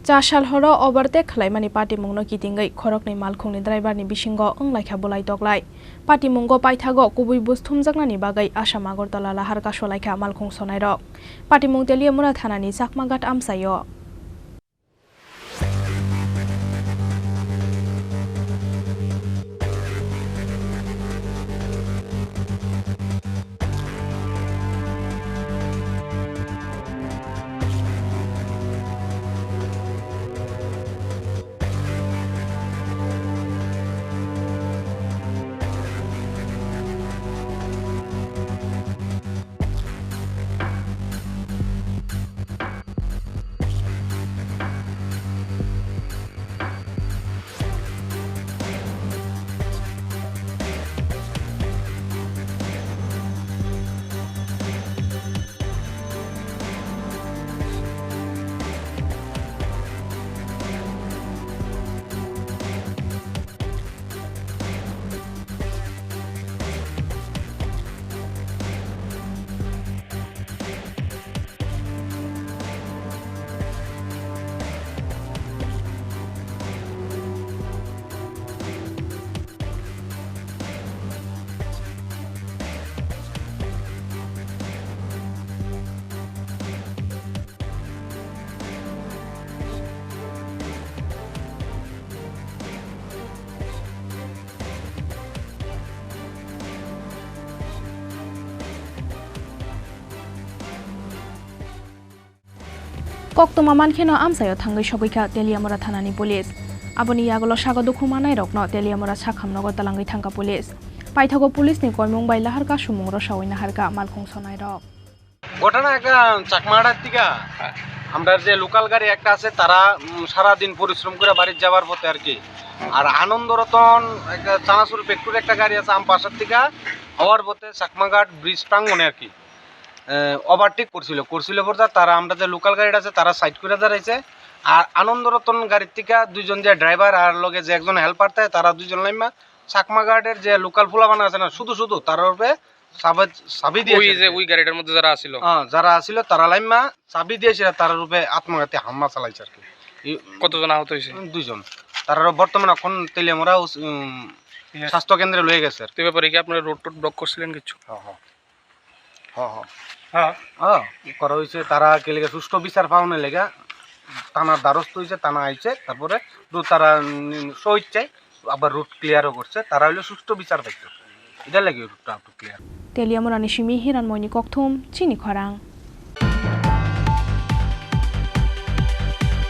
Chasalo overtake Khlaimani Patimungno Kitingwi Khorang Malkhungni driver ni bisingo Khongnwi bolai toklai Patimungno paithago kubui bus thumjaknani bagai Assam Agartala lahar kasolaikha Malkhung sonairok Patimung Teliamura thanani sakmagat amsayo Koktoma mankheno amsayo thangai sogoikha Teliamura thanani police aboni yagolo sago dukhuma rokno Teliamura sakhamnogo talangai thangka police paithago police ni koimung bai laharka sumungra sawaina harka Malkhung sonai rok ঘটনা একটা চাকমাড়ার থেকে আমরা যে local গাড়ি একটা আছে তারা সারা দিন পরিশ্রম করে বাড়ি যাওয়ার পথে আর কি আর আনন্দরতন একটা চানাচুর ফ্যাক্টরি একটা গাড়ি আছে আম পাশের থেকে হওয়ার পথে চাকমাঘাট ব্রিজ প্রাঙ্গণে আর কি ওভারটেক করছিল পর তারা আমরা যে লোকাল গাড়িটা আছে তারা সাইড করে দাঁড়াইছে আর আনন্দরতন গাড়ির থেকে দুইজন যে ড্রাইভার আর লগে যে একজন হেল্পার থাকে তারা দুইজন লাইমা চাকমাঘাটের যে লোকাল ফুলাবানা আছে না শুধু তার উপরে চাবি দিয়ে ওই গাড়িটার মধ্যে যারা আছিল তারা লাইমা চাবি দিয়েছিল তার রূপে আত্মঘাতী হামলা চালাইছে আর কি কতজন আহত হয়েছে দুইজন তারা বর্তমানে এখন তেলিয়ামরা স্বাস্থ্য কেন্দ্রে লয়ে গেছে তো ব্যাপারে কি আপনারা রোড ব্লক করছিলেন কিছু করা হয়েছে তারা কে লেগে সুষ্ঠু বিচার পাওয়ানোর লেগে থানার দ্বারস্থ হয়েছে থানা আইছে তারপরে তারা শহীদ চাই আবার রুট ক্লিয়ারও করছে তারা হইলে সুষ্ঠু বিচার পাইতো এটা লাগে রুটটা clear Teliamura ni shimi hiran moini kokthum Chini Khorang